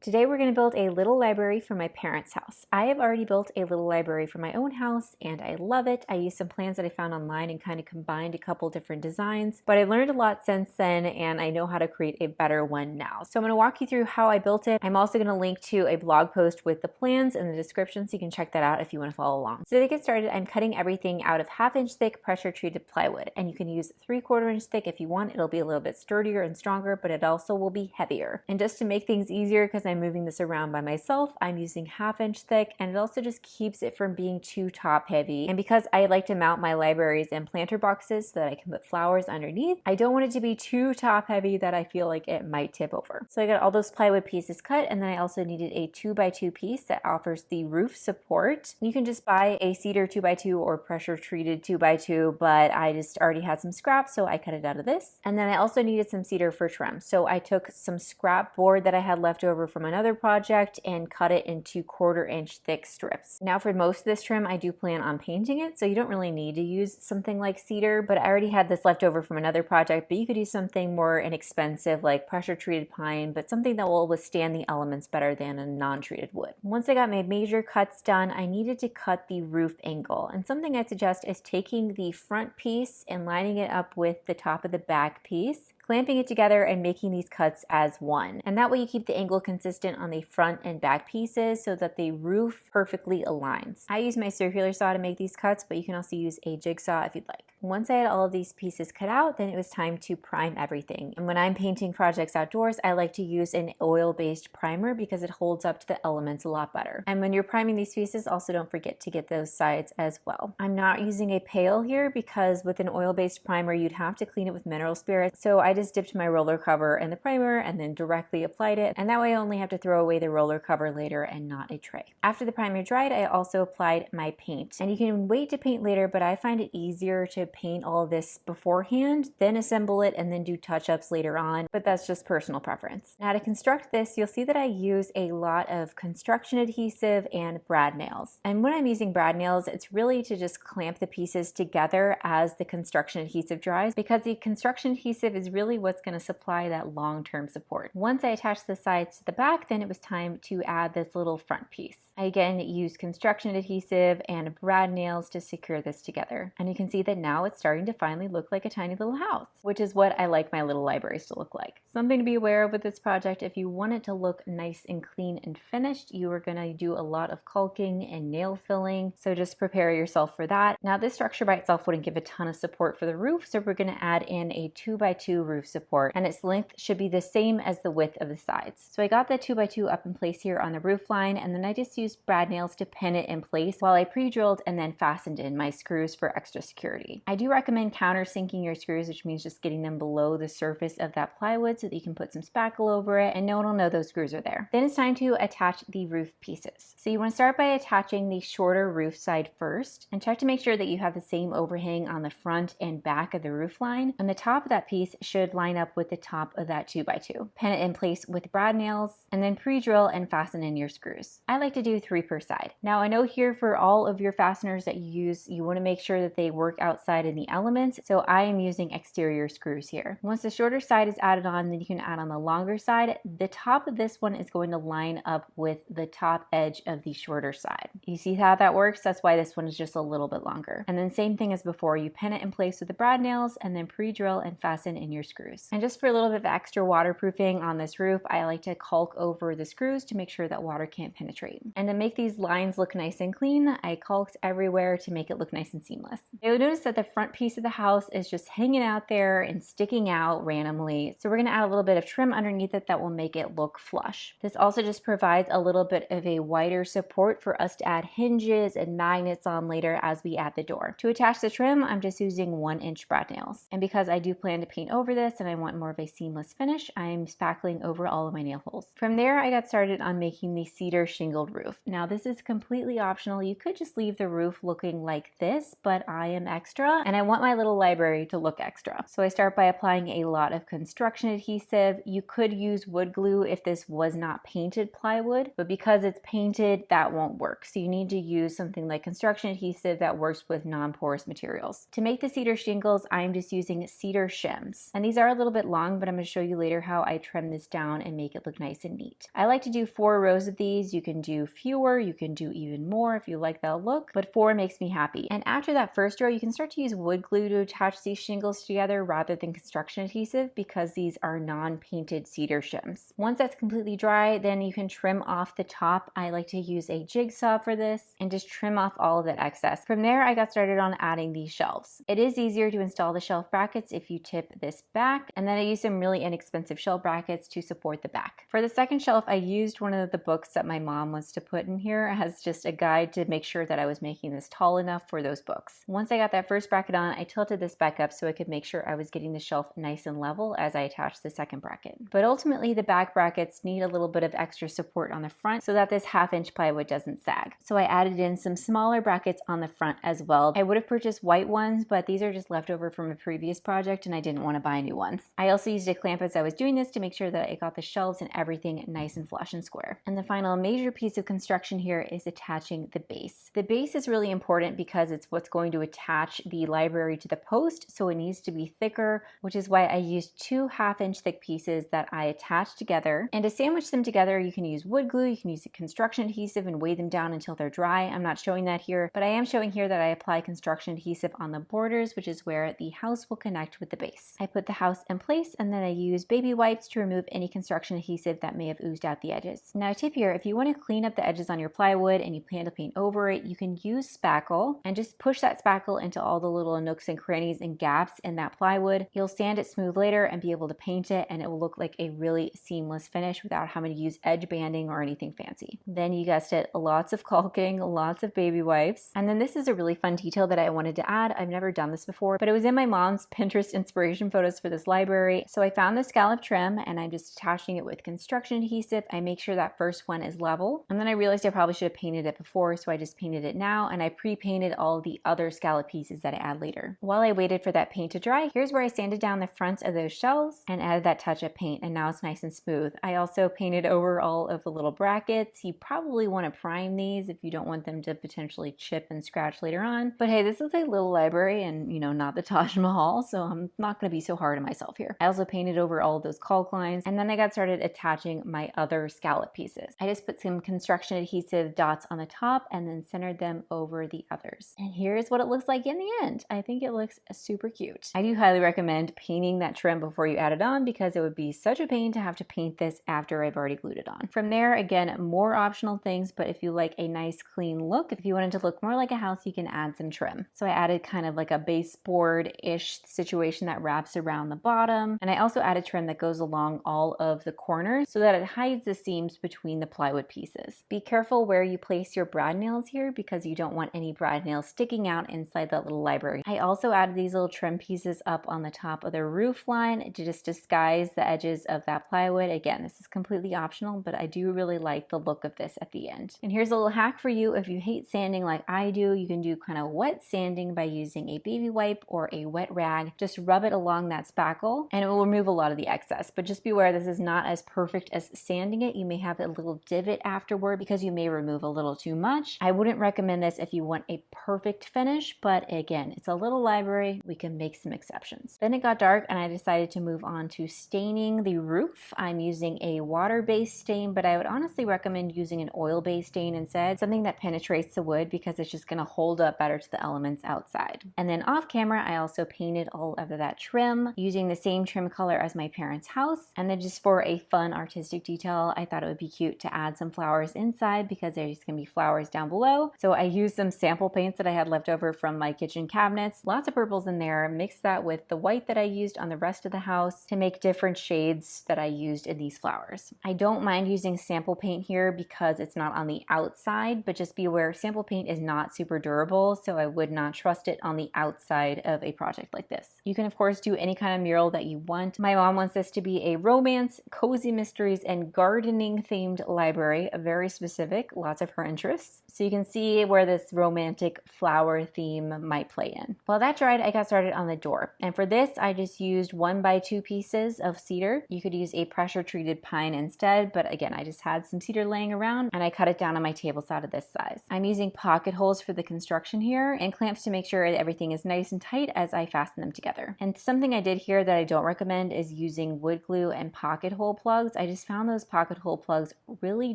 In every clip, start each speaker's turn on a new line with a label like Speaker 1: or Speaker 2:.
Speaker 1: Today we're going to build a little library for my parents' house. I have already built a little library for my own house and I love it. I used some plans that I found online and kind of combined a couple different designs, but I learned a lot since then and I know how to create a better one now. So I'm going to walk you through how I built it. I'm also going to link to a blog post with the plans in the description so you can check that out if you want to follow along. So to get started, I'm cutting everything out of 1/2 inch thick pressure treated plywood, and you can use 3/4 inch thick if you want. It'll be a little bit sturdier and stronger, but it also will be heavier. And just to make things easier, because I'm moving this around by myself, I'm using 1/2 inch thick, and it also just keeps it from being too top heavy. And because I like to mount my libraries in planter boxes so that I can put flowers underneath, I don't want it to be too top heavy that I feel like it might tip over. So I got all those plywood pieces cut, and then I also needed a 2x2 piece that offers the roof support. You can just buy a cedar 2x2 or pressure treated 2x2, but I just already had some scrap, so I cut it out of this. And then I also needed some cedar for trim. So I took some scrap board that I had left over from another project and cut it into 1/4 inch thick strips. Now for most of this trim, I do plan on painting it, so you don't really need to use something like cedar, but I already had this left over from another project, but you could use something more inexpensive like pressure treated pine, but something that will withstand the elements better than a non-treated wood. Once I got my major cuts done, I needed to cut the roof angle, and something I suggest is taking the front piece and lining it up with the top of the back piece, clamping it together and making these cuts as one. And that way you keep the angle consistent on the front and back pieces so that the roof perfectly aligns. I use my circular saw to make these cuts, but you can also use a jigsaw if you'd like. Once I had all of these pieces cut out, then it was time to prime everything. And when I'm painting projects outdoors, I like to use an oil-based primer because it holds up to the elements a lot better. And when you're priming these pieces, also don't forget to get those sides as well. I'm not using a pail here because with an oil-based primer, you'd have to clean it with mineral spirits. So I just dipped my roller cover in the primer and then directly applied it. And that way I only have to throw away the roller cover later and not a tray. After the primer dried, I also applied my paint. And you can wait to paint later, but I find it easier to paint all of this beforehand, then assemble it, and then do touch-ups later on, but that's just personal preference. Now to construct this, you'll see that I use a lot of construction adhesive and brad nails. And when I'm using brad nails, it's really to just clamp the pieces together as the construction adhesive dries, because the construction adhesive is really what's going to supply that long-term support. Once I attached the sides to the back, then it was time to add this little front piece. I again used construction adhesive and brad nails to secure this together. And you can see that now it's starting to finally look like a tiny little house, which is what I like my little libraries to look like. Something to be aware of with this project: if you want it to look nice and clean and finished, you are going to do a lot of caulking and nail filling, so just prepare yourself for that. Now this structure by itself wouldn't give a ton of support for the roof, so we're going to add in a 2x2 roof support, and its length should be the same as the width of the sides. So I got the 2x2 up in place here on the roof line, and then I just used brad nails to pin it in place while I pre-drilled and then fastened in my screws for extra security. I do recommend countersinking your screws, which means just getting them below the surface of that plywood so that you can put some spackle over it and no one will know those screws are there. Then it's time to attach the roof pieces. So you want to start by attaching the shorter roof side first, and check to make sure that you have the same overhang on the front and back of the roof line, and the top of that piece should line up with the top of that 2x2. Pin it in place with brad nails and then pre-drill and fasten in your screws. I like to do 3 per side. Now I know here for all of your fasteners that you use, you want to make sure that they work outside in the elements, so I am using exterior screws here. Once the shorter side is added on, then you can add on the longer side. The top of this one is going to line up with the top edge of the shorter side. You see how that works? That's why this one is just a little bit longer. And then same thing as before, you pin it in place with the brad nails and then pre-drill and fasten in your screws. And just for a little bit of extra waterproofing on this roof, I like to caulk over the screws to make sure that water can't penetrate. And to make these lines look nice and clean, I caulked everywhere to make it look nice and seamless. You'll notice that the front piece of the house is just hanging out there and sticking out randomly. So we're going to add a little bit of trim underneath it that will make it look flush. This also just provides a little bit of a wider support for us to add hinges and magnets on later as we add the door. To attach the trim, I'm just using 1-inch brad nails. And because I do plan to paint over this and I want more of a seamless finish, I'm spackling over all of my nail holes. From there, I got started on making the cedar shingled roof. Now this is completely optional. You could just leave the roof looking like this, but I am extra extra and I want my little library to look extra. So I start by applying a lot of construction adhesive. You could use wood glue if this was not painted plywood, but because it's painted, that won't work. So you need to use something like construction adhesive that works with non-porous materials. To make the cedar shingles, I'm just using cedar shims. And these are a little bit long, but I'm going to show you later how I trim this down and make it look nice and neat. I like to do 4 rows of these. You can do fewer, you can do even more if you like that look, but 4 makes me happy. And after that first row, you can start to use wood glue to attach these shingles together rather than construction adhesive because these are non-painted cedar shims. Once that's completely dry, then you can trim off the top. I like to use a jigsaw for this and just trim off all of that excess. From there, I got started on adding these shelves. It is easier to install the shelf brackets if you tip this back, and then I use some really inexpensive shelf brackets to support the back. For the second shelf, I used one of the books that my mom wants to put in here as just a guide to make sure that I was making this tall enough for those books. Once I got that first bracket on, I tilted this back up so I could make sure I was getting the shelf nice and level as I attached the second bracket. But ultimately, the back brackets need a little bit of extra support on the front so that this 1/2-inch plywood doesn't sag. So I added in some smaller brackets on the front as well. I would have purchased white ones, but these are just leftover from a previous project and I didn't want to buy new ones. I also used a clamp as I was doing this to make sure that I got the shelves and everything nice and flush and square. And the final major piece of construction here is attaching the base. The base is really important because it's what's going to attach the library to the post, so it needs to be thicker, which is why I used 2 1/2-inch thick pieces that I attached together. And to sandwich them together, you can use wood glue, you can use construction adhesive and weigh them down until they're dry. I'm not showing that here, but I am showing here that I apply construction adhesive on the borders, which is where the house will connect with the base. I put the house in place and then I use baby wipes to remove any construction adhesive that may have oozed out the edges. Now a tip here, if you want to clean up the edges on your plywood and you plan to paint over it, you can use spackle and just push that spackle into all the little nooks and crannies and gaps in that plywood. You'll sand it smooth later and be able to paint it and it will look like a really seamless finish without having to use edge banding or anything fancy. Then you guessed it, lots of caulking, lots of baby wipes. And then this is a really fun detail that I wanted to add. I've never done this before, but it was in my mom's Pinterest inspiration photos for this library. So I found the scallop trim and I'm just attaching it with construction adhesive. I make sure that first one is level. And then I realized I probably should have painted it before, so I just painted it now and I pre-painted all the other scallop pieces that I add later. While I waited for that paint to dry, here's where I sanded down the fronts of those shelves and added that touch of paint, and now it's nice and smooth. I also painted over all of the little brackets. You probably want to prime these if you don't want them to potentially chip and scratch later on. But hey, this is a little library and not the Taj Mahal, so I'm not going to be so hard on myself here. I also painted over all of those caulk lines and then I got started attaching my other scallop pieces. I just put some construction adhesive dots on the top and then centered them over the others. And here's what it looks like in the end. I think it looks super cute. I do highly recommend painting that trim before you add it on because it would be such a pain to have to paint this after I've already glued it on. From there, again, more optional things, but if you like a nice clean look, if you wanted to look more like a house, you can add some trim. So I added kind of like a baseboard-ish situation that wraps around the bottom. And I also added trim that goes along all of the corners so that it hides the seams between the plywood pieces. Be careful where you place your brad nails here because you don't want any brad nails sticking out inside that little library. I also added these little trim pieces up on the top of the roof line to just disguise the edges of that plywood. Again, this is completely optional, but I do really like the look of this at the end. And here's a little hack for you. If you hate sanding like I do, you can do kind of wet sanding by using a baby wipe or a wet rag. Just rub it along that spackle and it will remove a lot of the excess. But just beware, this is not as perfect as sanding it. You may have a little divot afterward because you may remove a little too much. I wouldn't recommend this if you want a perfect finish, but again, it's a little library. We can make some exceptions. Then it got dark and I decided to move on to staining the roof. I'm using a water-based stain, but I would honestly recommend using an oil-based stain instead, something that penetrates the wood because it's just going to hold up better to the elements outside. And then off camera, I also painted all of that trim using the same trim color as my parents' house. And then just for a fun artistic detail, I thought it would be cute to add some flowers inside because there's going to be flowers down below. So I used some sample paints that I had left over from my kitchen cabinets, lots of purples in there, mixed that with the white that I used on the rest of the house to make different shades that I used in these flowers. I don't mind using sample paint here because it's not on the outside, but just be aware sample paint is not super durable, so I would not trust it on the outside of a project like this. You can of course do any kind of mural that you want. My mom wants this to be a romance, cozy mysteries, and gardening themed library, very specific, lots of her interests. So you can see where this romantic flower theme might play play in. While that dried, I got started on the door. And for this, I just used 1x2 pieces of cedar. You could use a pressure treated pine instead, but again, I just had some cedar laying around and I cut it down on my table saw to this size. I'm using pocket holes for the construction here and clamps to make sure that everything is nice and tight as I fasten them together. And something I did here that I don't recommend is using wood glue and pocket hole plugs. I just found those pocket hole plugs really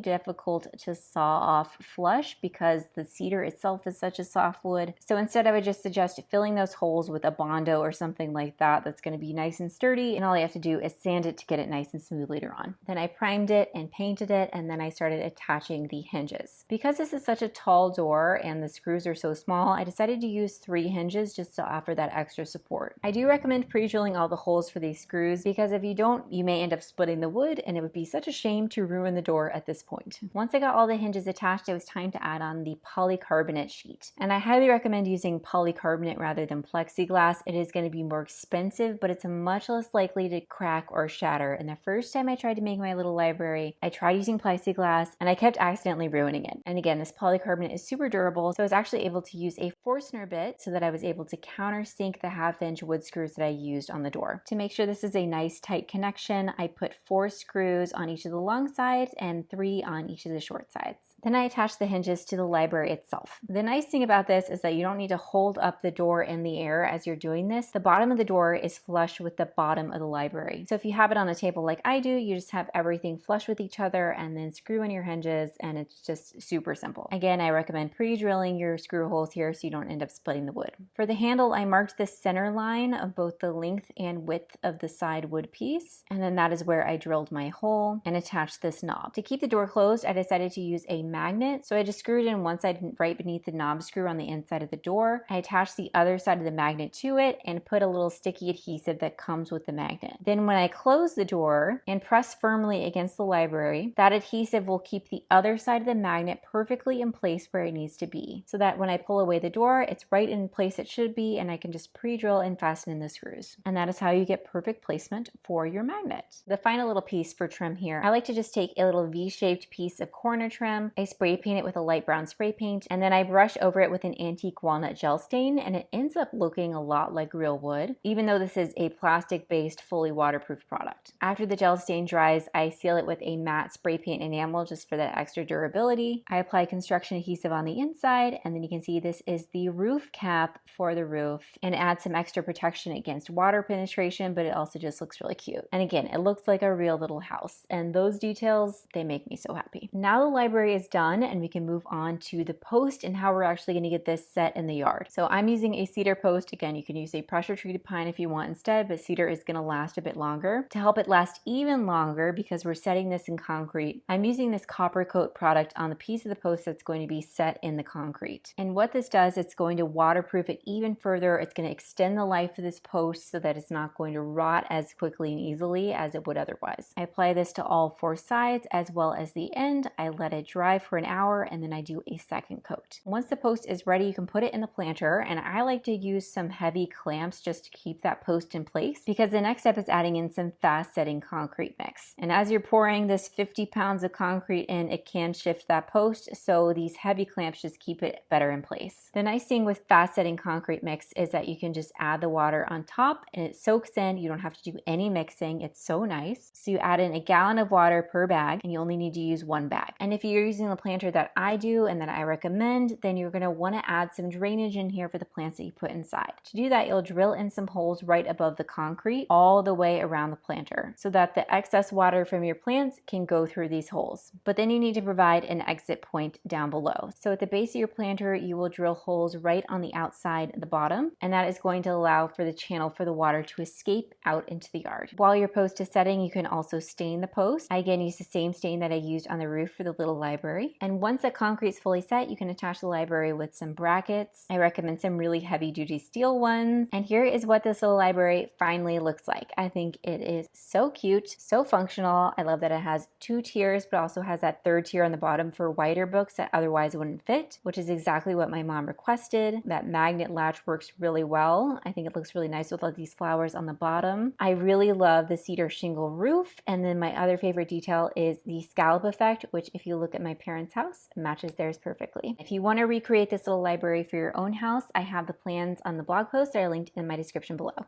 Speaker 1: difficult to saw off flush because the cedar itself is such a soft wood. So instead I would just suggest filling those holes with a Bondo or something like that that's going to be nice and sturdy, and all you have to do is sand it to get it nice and smooth later on. Then I primed it and painted it, and then I started attaching the hinges. Because this is such a tall door and the screws are so small, I decided to use 3 hinges just to offer that extra support. I do recommend pre-drilling all the holes for these screws because if you don't, you may end up splitting the wood and it would be such a shame to ruin the door at this point. Once I got all the hinges attached, it was time to add on the polycarbonate sheet. And I highly recommend using polycarbonate rather than plexiglass. It is going to be more expensive, but it's much less likely to crack or shatter. And the first time I tried to make my little library, I tried using plexiglass and I kept accidentally ruining it. And again, this polycarbonate is super durable, so I was actually able to use a Forstner bit so that I was able to countersink the 1/2-inch wood screws that I used on the door. To make sure this is a nice tight connection, I put 4 screws on each of the long sides and 3 on each of the short sides. Then I attached the hinges to the library itself. The nice thing about this is that you don't need to hold up the door in the air as you're doing this. The bottom of the door is flush with the bottom of the library. So if you have it on a table like I do, you just have everything flush with each other and then screw in your hinges, and it's just super simple. Again, I recommend pre-drilling your screw holes here so you don't end up splitting the wood. For the handle, I marked the center line of both the length and width of the side wood piece, and then that is where I drilled my hole and attached this knob. To keep the door closed, I decided to use a magnet, so I just screwed in one side right beneath the knob screw on the inside of the door. I attached the other side of the magnet to it and put a little sticky adhesive that comes with the magnet. Then when I close the door and press firmly against the library, that adhesive will keep the other side of the magnet perfectly in place where it needs to be, so that when I pull away the door, it's right in place it should be, and I can just pre-drill and fasten in the screws. And that is how you get perfect placement for your magnet. The final little piece for trim here, I like to just take a little V-shaped piece of corner trim, I spray paint it with a light brown spray paint, and then I brush over it with an antique walnut gel stain, and it ends up looking a lot like real wood, even though this is a plastic-based, fully waterproof product. After the gel stain dries, I seal it with a matte spray paint enamel just for that extra durability. I apply construction adhesive on the inside, and then you can see this is the roof cap for the roof, and add some extra protection against water penetration, but it also just looks really cute. And again, it looks like a real little house, and those details, they make me so happy. Now the library is done, and we can move on to the post and how we're actually going to get this set in the yard. So I'm using a cedar post. Again, you can use a pressure treated pine if you want instead, but cedar is going to last a bit longer. To help it last even longer, because we're setting this in concrete, I'm using this copper coat product on the piece of the post that's going to be set in the concrete. And what this does, it's going to waterproof it even further. It's going to extend the life of this post so that it's not going to rot as quickly and easily as it would otherwise. I apply this to all 4 sides as well as the end. I let it dry for an hour, and then I do a second coat. Once the post is ready, you can put it in the planter, and I like to use some heavy clamps just to keep that post in place, because the next step is adding in some fast setting concrete mix. And as you're pouring this 50 pounds of concrete in, it can shift that post, so these heavy clamps just keep it better in place. The nice thing with fast setting concrete mix is that you can just add the water on top and it soaks in. You don't have to do any mixing. It's so nice. So you add in a gallon of water per bag, and you only need to use 1 bag. And if you're using the planter that I do and that I recommend, then you're going to want to add some drainage in here for the plants that you put inside. To do that, you'll drill in some holes right above the concrete all the way around the planter so that the excess water from your plants can go through these holes. But then you need to provide an exit point down below. So at the base of your planter, you will drill holes right on the outside, the bottom, and that is going to allow for the channel for the water to escape out into the yard. While your post is setting, you can also stain the post. I again use the same stain that I used on the roof for the little library. And once the concrete is fully set, you can attach the library with some brackets. I recommend some really heavy duty steel ones. And here is what this little library finally looks like. I think it is so cute, so functional. I love that it has 2 tiers, but also has that 3rd tier on the bottom for wider books that otherwise wouldn't fit, which is exactly what my mom requested. That magnet latch works really well. I think it looks really nice with all these flowers on the bottom. I really love the cedar shingle roof. And then my other favorite detail is the scallop effect, which if you look at my parents' house, matches theirs perfectly. If you want to recreate this little library for your own house, I have the plans on the blog post that are linked in my description below.